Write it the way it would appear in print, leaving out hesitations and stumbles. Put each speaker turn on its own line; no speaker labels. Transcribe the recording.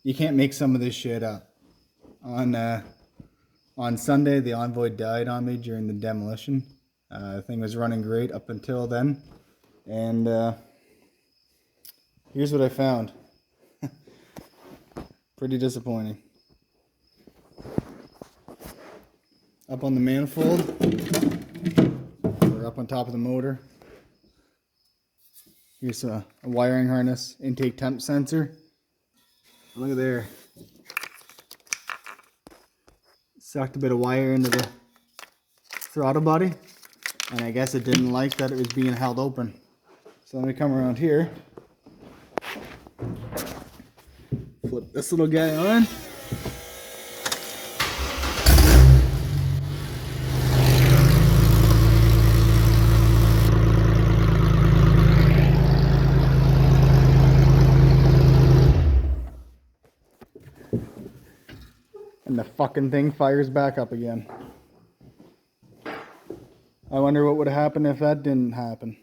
You can't make some of this shit up. On Sunday, the Envoy died on me during the demolition. The thing was running great up until then. And here's what I found. Pretty disappointing. Up on the manifold, or up on top of the motor, here's a wiring harness, intake temp sensor. Look at there. Sucked a bit of wire into the throttle body, and I guess it didn't like that it was being held open. So let me come around here, flip this little guy on. And the fucking thing fires back up again. I wonder what would happen if that didn't happen.